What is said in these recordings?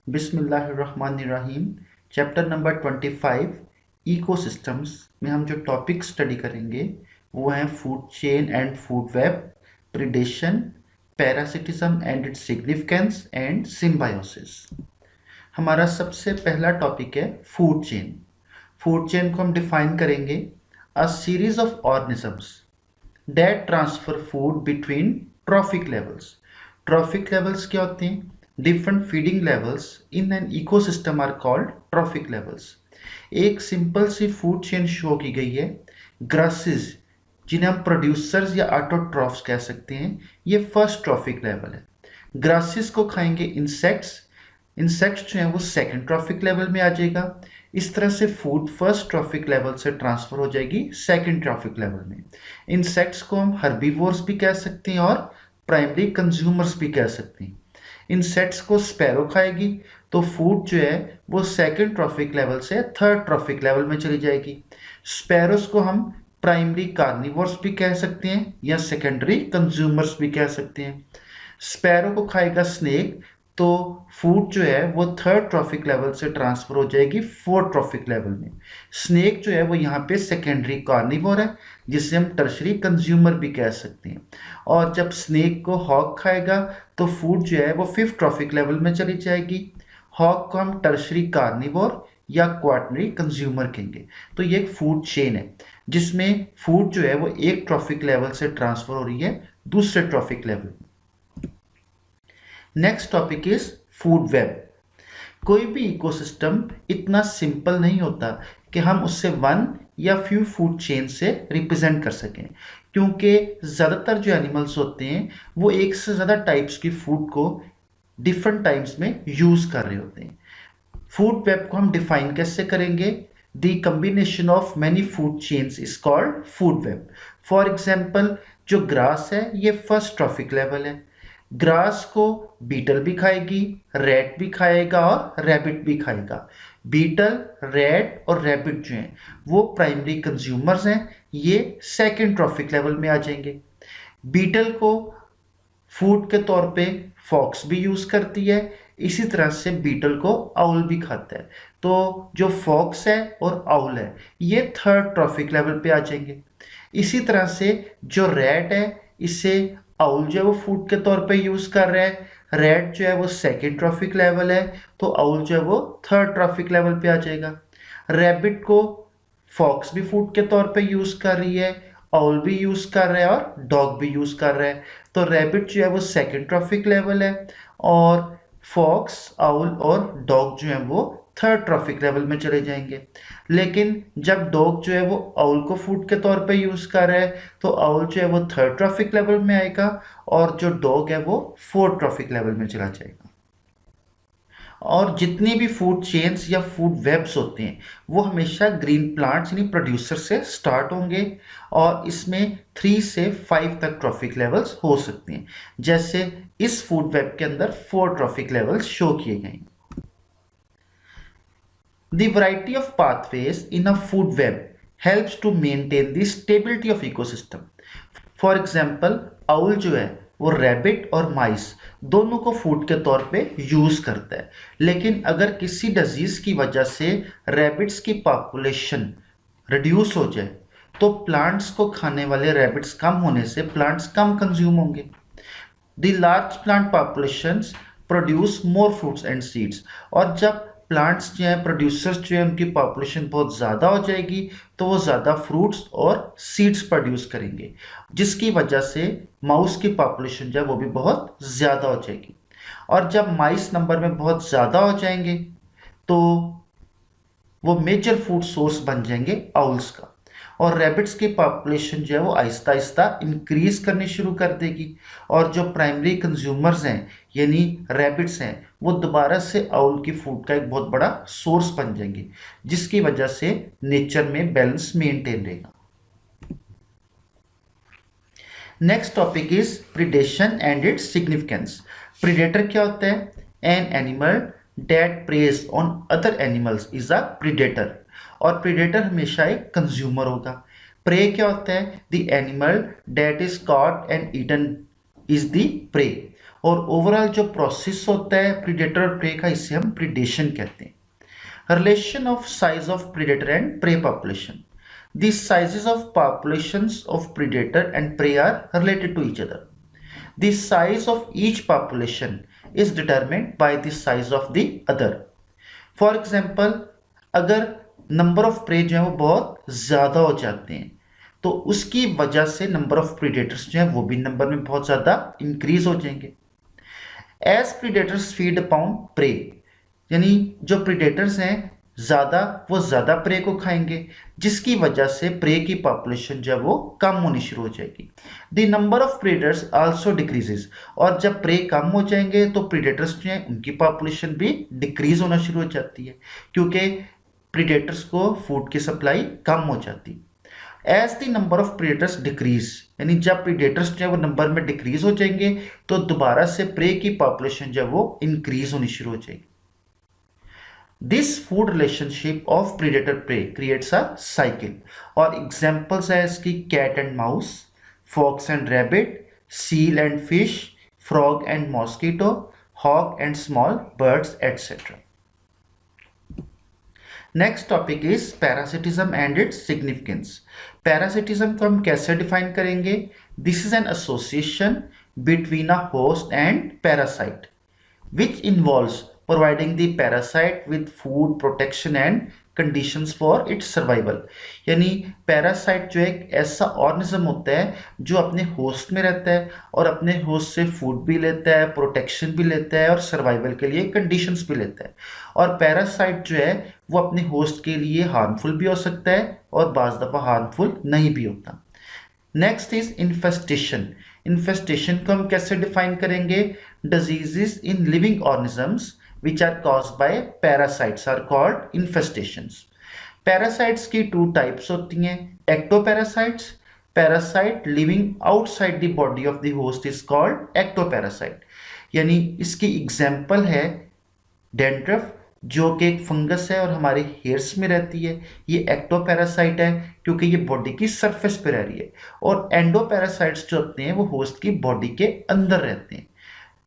बिस्मिल्लाहिर्रहमानिर्रहीम। Chapter number 25 ecosystems में हम जो टॉपिक स्टडी करेंगे वो हैं food chain and food web, predation, parasitism and its significance and symbiosis. हमारा सबसे पहला टॉपिक है फूड चेन। फूड चेन को हम डिफाइन करेंगे a series of organisms that transfer food between trophic levels. Trophic levels क्या होते हैं? Different feeding levels in an ecosystem are called trophic levels. एक सिंपल सी फूड चेन शो की गई है। ग्रासेस जिन्हें हम प्रोड्यूसर्स या ऑटोट्रॉफ्स कह सकते हैं, ये फर्स्ट ट्रॉफिक लेवल है। ग्रासेस को खाएंगे इंसेक्ट्स, इंसेक्ट्स जो हैं वो सेकंड ट्रॉफिक लेवल में आ जाएगा। इस तरह से फूड फर्स्ट ट्रॉफिक लेवल से ट्रांसफर हो जाएगी सेकंड ट्रॉफिक लेवल में। इंसेक्ट्स को हम हर्बीवोर्स भी कह सकते हैं और प्राइमरी कंज्यूमर्स भी कह सकते हैं। इंसेक्ट्स को स्पैरो खाएगी तो फूड जो है वो सेकंड ट्रॉफिक लेवल से थर्ड ट्रॉफिक लेवल में चली जाएगी। स्पैरोस को हम प्राइमरी कार्निवोर्स भी कह सकते हैं या सेकेंडरी कंज्यूमर्स भी कह सकते हैं। स्पैरो को खाएगा स्नेक तो फूड जो है वो थर्ड ट्रॉफिक लेवल से ट्रांसफर हो जाएगी फोर्थ ट्रॉफिक लेवल में। स्नेक जो है वो यहाँ पे सेकेंडरी कार्निवोर है जिसे हम टर्शरी कंज्यूमर भी कह सकते हैं। और जब स्नेक को हॉक खाएगा तो फूड जो है वो फिफ्थ ट्रॉफिक लेवल में चली जाएगी। हॉक को हम टर्शरी कार्निवोर या क्वाटरनरी कंज्यूमर कहेंगे। तो ये एक फूड चेन है जिसमें फूड जो है वो एक ट्रॉफिक लेवल से ट्रांसफर हो रही है दूसरे trophic level. Next topic is food web. कोई भी इकोसिस्टम इतना सिंपल नहीं होता कि हम उससे वन या फ्यू फूड चेन से रिप्रेजेंट कर सकें, क्योंकि ज़्यादातर जो एनिमल्स होते हैं वो एक से ज़्यादा टाइप्स की फूड को डिफरेंट टाइम्स में यूज़ कर रहे होते हैं। फूड वेब को हम डिफाइन कैसे करेंगे? The combination of many food chains is called food web. For example, जो ग्रास है ये फर्स्ट ट्रॉफिक लेवल है। ग्रास को बीटल भी खाएगी, रैट भी खाएगा और रैबिट भी खाएगा। बीटल, रैट और रैबिट जो हैं वो प्राइमरी कंज्यूमर्स हैं, ये सेकंड ट्रॉफिक लेवल में आ जाएंगे। बीटल को फूड के तौर पे फॉक्स भी यूज़ करती है, इसी तरह से बीटल को आउल भी खाता है। तो जो फॉक्स है और आउल है ये थर्ड ट्रॉफिक लेवल पे आ जाएंगे। इसी तरह से जो रैट है इसे आउल जो है वो फूड के तौर पे यूज़ कर रहा है, रैट जो है वो सेकेंड ट्रॉफिक लेवल है, तो आउल जो है वो थर्ड ट्रॉफिक लेवल पे आ जाएगा। रैबिट को फॉक्स भी फूड के तौर पे यूज़ कर रही है, आउल भी यूज़ कर रहा है और डॉग भी यूज़ कर रहा है, तो रैबिट जो है वो सेकेंड ट्रॉफिक लेवल है और फॉक्स, आउल और डॉग जो है वो थर्ड ट्रॉफिक लेवल में चले जाएंगे। लेकिन जब डॉग जो है वो आउल को फूड के तौर पे यूज़ कर रहा है तो आउल जो है वो थर्ड ट्रॉफिक लेवल में आएगा और जो डॉग है वो फोर्थ ट्रॉफिक लेवल में चला जाएगा। और जितनी भी फूड चेन्स या फूड वेब्स होते हैं वो हमेशा ग्रीन प्लांट्स यानी प्रोड्यूसर से स्टार्ट होंगे और इसमें 3 से 5 तक ट्रॉफिक लेवल्स हो सकते हैं। जैसे इस फूड वेब के अंदर 4 ट्रॉफिक लेवल्स शो किए गए हैं। The variety of pathways in a food web helps to maintain the stability of ecosystem. For example, owl जो है वो रैबिट और माइस दोनों को फूड के तौर पे यूज़ करता है, लेकिन अगर किसी डिजीज़ की वजह से रैबिट्स की पॉपुलेशन रिड्यूस हो जाए तो प्लांट्स को खाने वाले रैबिट्स कम होने से प्लांट्स कम कंज्यूम होंगे। The large plant populations produce more fruits and seeds. और जब प्लांट्स जो हैं, प्रोड्यूसर्स जो है, उनकी पॉपुलेशन बहुत ज़्यादा हो जाएगी तो वो ज़्यादा फ्रूट्स और सीड्स प्रोड्यूस करेंगे, जिसकी वजह से माउस की पॉपुलेशन जो है वो भी बहुत ज़्यादा हो जाएगी। और जब माइस नंबर में बहुत ज़्यादा हो जाएंगे तो वो मेजर फूड सोर्स बन जाएंगे आउल्स का। और रैबिट्स की पॉपुलेशन जो है वो आहिस्ता आहिस्ता इंक्रीज करनी शुरू कर देगी और जो प्राइमरी कंज्यूमर्स हैं यानी रैबिट्स हैं वो दोबारा से आउल की फूड का एक बहुत बड़ा सोर्स बन जाएंगे, जिसकी वजह से नेचर में बैलेंस मेंटेन रहेगा। Next topic is predation and its significance. Predator क्या होता है? An animal that preys on other animals is a predator. और प्रिडेटर हमेशा एक कंज्यूमर होगा। प्रे क्या होता है? The animal that is caught and eaten is the prey. और ओवरऑल जो प्रोसेस होता है प्रीडेटर और प्रे का, इसे हम प्रीडेशन कहते हैं। Relation of size of predator and pray population. The sizes of populations of predator and prey are related to each other. The size of each population is determined by the size of the other. For example, अगर number of pray जो है वो बहुत ज़्यादा हो जाते हैं तो उसकी वजह से नंबर ऑफ प्रीडेटर्स जो है वो भी नंबर में बहुत ज़्यादा इंक्रीज हो जाएंगे। As predators feed upon prey, यानी जो प्रीडेटर्स हैं ज़्यादा, वो ज़्यादा प्रे को खाएंगे, जिसकी वजह से प्रे की पॉपुलेशन जो है वो कम होनी शुरू हो जाएगी। The number of predators also decreases, और जब प्रे कम हो जाएंगे तो प्रीडेटर्स जो हैं उनकी पॉपुलेशन भी डिक्रीज होना शुरू हो जाती है, क्योंकि प्रीडेटर्स को फूड की सप्लाई कम हो जाती है। As the number of predators decrease, यानी जब प्रीडेटर्स जो है वो नंबर में डिक्रीज हो जाएंगे तो दोबारा से प्रे की पॉपुलेशन जो है वो इंक्रीज होनी शुरू हो जाएगी। This food relationship of predator prey creates a cycle, और एग्जाम्पल्स है इसकी cat and mouse, fox and rabbit, seal and fish, frog and mosquito, hawk and small birds etcetera. Next topic is parasitism and its significance. Parasitism को हम कैसे define करेंगे? This is an association between a host and parasite which involves providing the parasite with food, protection and conditions for its survival। यानी parasite जो एक ऐसा organism होता है जो अपने होस्ट में रहता है और अपने होस्ट से फूड भी लेता है, प्रोटेक्शन भी लेता है और सर्वाइवल के लिए कंडीशंस भी लेता है। और पैरासाइट जो है वो अपने होस्ट के लिए हार्मफुल भी हो सकता है और बाज़ दफ़ा हार्मफुल नहीं भी होता। Next is infestation. इन्फेस्टेशन को हम कैसे डिफाइन करेंगे? Diseases in living organisms which are caused by parasites are called infestations। parasites की two types होती हैं, ectoparasites, parasite living outside the body of the host is called ectoparasite। यानी इसकी example है डेंड्रफ, जो कि एक फंगस है और हमारे हेयर्स में रहती है। ये एक्टोपैरासाइट है क्योंकि ये बॉडी की सरफेस पे रह रही है, और एंडोपैरासाइट्स जो होते हैं वो होस्ट की बॉडी के अंदर रहते हैं,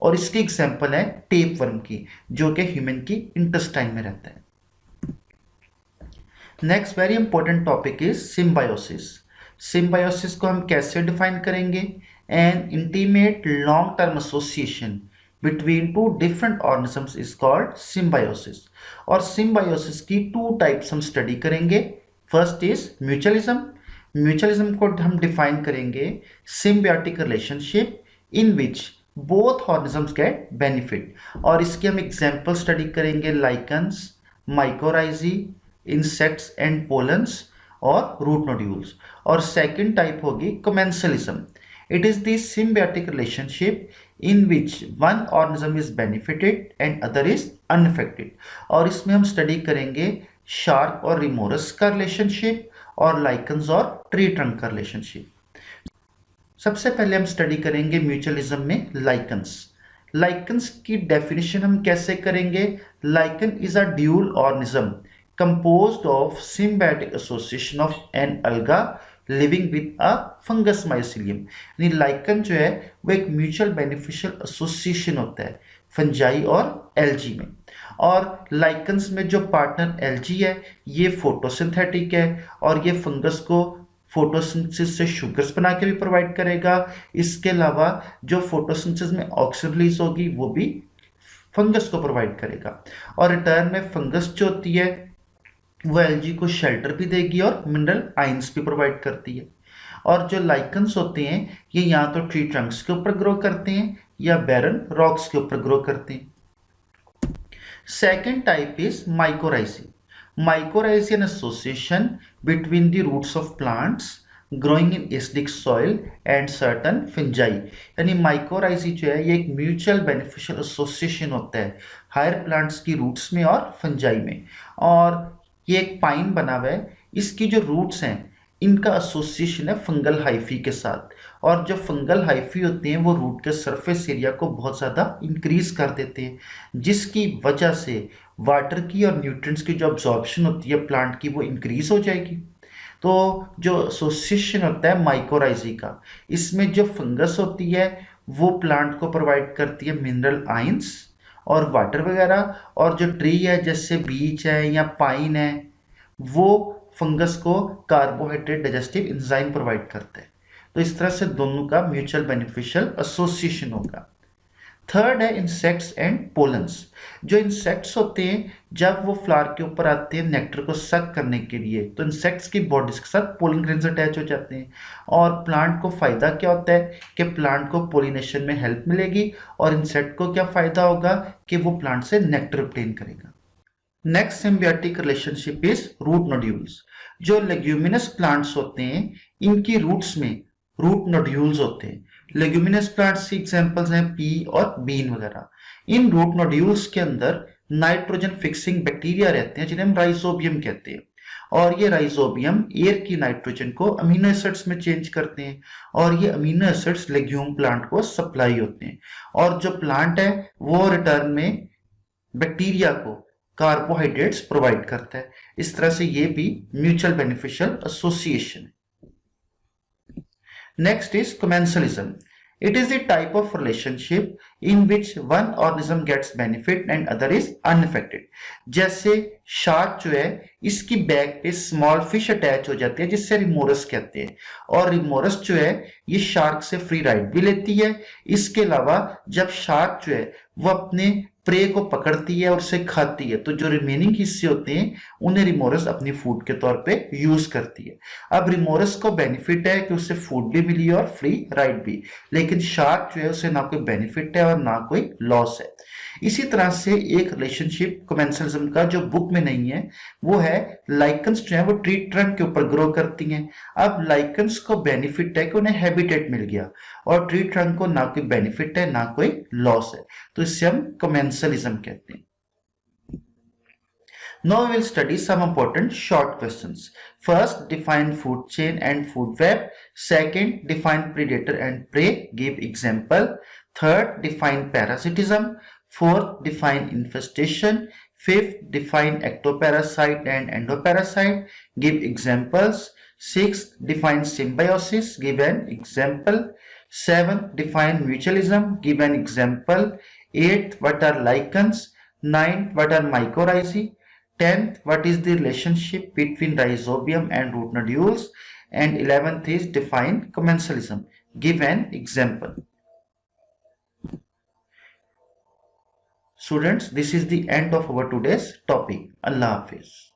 और इसकी एग्जाम्पल है टेप वर्म की, जो कि ह्यूमन की इंटेस्टाइन में रहता है। Next very important topic is symbiosis. Symbiosis को हम कैसे डिफाइन करेंगे? N intimate long term association between two different organisms is called symbiosis. और सिम्बायोसिस की टू टाइप्स हम स्टडी करेंगे। First is mutualism. म्यूचुअलिज्म को हम डिफाइन करेंगे symbiotic relationship in which both organisms get benefit, और इसके हम एग्जाम्पल स्टडी करेंगे लाइकन्स, माइकोराइजी, इंसेक्ट्स एंड पोलन्स और रूट नोड्यूल्स। और सेकंड टाइप होगी commensalism. It is the symbiotic relationship in which one organism is benefited and other is unaffected, और इसमें हम स्टडी करेंगे शार्क और रिमोरस का रिलेशनशिप और लाइकन्स और ट्री ट्रंक का रिलेशनशिप। सबसे पहले हम स्टडी करेंगे म्यूचुअलिज्म में लाइकन्स। लाइकन्स की डेफिनेशन हम कैसे करेंगे? Lichen is a dual organism composed of symbiotic association of an alga living with a fungus mycelium. यानी लाइकन जो है वो एक म्यूचुअल बेनिफिशियल एसोसिएशन होता है फंजाई और एल्गी में, और लाइकन्स में जो पार्टनर एल्गी है ये फोटोसिंथेटिक है और ये फंगस को फोटोसिंथेसिस से शुगर्स बना के भी प्रोवाइड करेगा। इसके अलावा जो फोटोसिंथेसिस में ऑक्सीजन रिलीज होगी वो भी फंगस को प्रोवाइड करेगा, और रिटर्न में फंगस जो होती है वो एल्गी को शेल्टर भी देगी और मिनरल आइंस भी प्रोवाइड करती है। और जो लाइकन्स होते हैं ये या तो ट्री ट्रंक्स के ऊपर ग्रो करते हैं या बैरन रॉक्स के ऊपर ग्रो करते हैं। Second type is mycorrhizae. Mycorrhizal association between the roots of plants growing in acidic soil and certain fungi। यानी माइकोराइजी जो है ये एक म्यूचुअल बेनिफिशियल एसोसिएशन होता है हायर प्लांट्स की रूट्स में और फंजाई में, और ये एक पाइन बना हुआ है। इसकी जो रूट्स हैं इनका एसोसिएशन है फंगल हाइफी के साथ, और जो फंगल हाइफी होते हैं वो रूट के सरफेस एरिया को बहुत ज़्यादा इंक्रीज कर देते हैं, जिसकी वजह से वाटर की और न्यूट्रिएंट्स की जो अब्जॉर्प्शन होती है प्लांट की वो इंक्रीज हो जाएगी। तो जो एसोसिएशन होता है माइकोराइजी का, इसमें जो फंगस होती है वो प्लांट को प्रोवाइड करती है मिनरल आयंस और वाटर वगैरह, और जो ट्री है जैसे बीच है या पाइन है वो फंगस को कार्बोहाइड्रेट डाइजेस्टिव एंजाइम प्रोवाइड करते हैं। तो इस तरह से दोनों का म्यूचुअल बेनिफिशियल एसोसिएशन होगा। थर्ड है इंसेक्ट्स एंड पोलन्स। जो इंसेक्ट्स होते हैं जब वो फ्लावर के ऊपर आते हैं नेक्टर को सक करने के लिए, तो इंसेक्ट्स की बॉडीज के साथ पोलन ग्रेन्स अटैच हो जाते हैं। और प्लांट को फायदा क्या होता है कि प्लांट को पोलिनेशन में हेल्प मिलेगी, और इंसेक्ट को क्या फायदा होगा कि वो प्लांट से नेक्टर ऑब्टेन करेगा। Next symbiotic relationship is root nodules. जो लेग्यूमिनस प्लांट्स होते हैं इनकी रूट्स में रूट नोड्यूल्स होते हैं। लेग्यूमिनस प्लांट्स की एग्जांपल्स हैं पी और बीन वगैरह। इन रूट नोड्यूल्स के अंदर नाइट्रोजन फिक्सिंग बैक्टीरिया रहते हैं जिन्हें हम राइजोबियम कहते हैं, और ये राइजोबियम एयर की नाइट्रोजन को अमीनो एसिड्स में चेंज करते हैं, और ये अमीनो एसिड्स लेग्यूम प्लांट को सप्लाई होते हैं, और जो प्लांट है वो रिटर्न में बैक्टीरिया को कार्बोहाइड्रेट्स प्रोवाइड करता है। इस तरह से ये भी म्यूचुअल बेनिफिशियल एसोसिएशन है। Next is commensalism. It is the type of relationship in which one organism gets benefit and other is unaffected. जैसे शार्क जो है इसकी बैक पे स्मॉल फिश अटैच हो जाती है जिससे रिमोरस कहते हैं, और रिमोरस जो है ये शार्क से फ्री राइड भी लेती है। इसके अलावा जब शार्क जो है वो अपने प्रे को पकड़ती है और उसे खाती है तो जो रिमेनिंग हिस्से होते हैं उन्हें रिमोरस अपनी फूड के तौर पे यूज करती है। अब रिमोरस को बेनिफिट है कि उसे फूड भी मिली और फ्री राइड भी, लेकिन शार्क जो है उसे ना कोई बेनिफिट है और ना कोई लॉस है। इसी तरह से एक रिलेशनशिप कमेंसलिज्म का जो बुक में नहीं है वो है लाइकन्स जो है वो ट्री ट्रंक के ऊपर ग्रो करती हैं। अब लाइकन्स को बेनिफिट है कि उन्हें हैबिटेट मिल गया, और ट्री ट्रंक को ना कोई बेनिफिट है ना कोई लॉस है, तो इससे हम कमेंसलिज्म कहते हैं। Now we will study some important short questions. First, define food chain and food web. Second, define predator and prey. Give example. Third, define parasitism. Fourth, define infestation. Fifth, define ectoparasite and endoparasite. Give examples. Sixth, define symbiosis. Give an example. Seventh, define mutualism. Give an example. Eighth, what are lichens? Ninth, what are mycorrhizae? 10th, what is the relationship between rhizobium and root nodules? And 11th is define commensalism. Give an example. Students, this is the end of our today's topic. Allah Hafiz.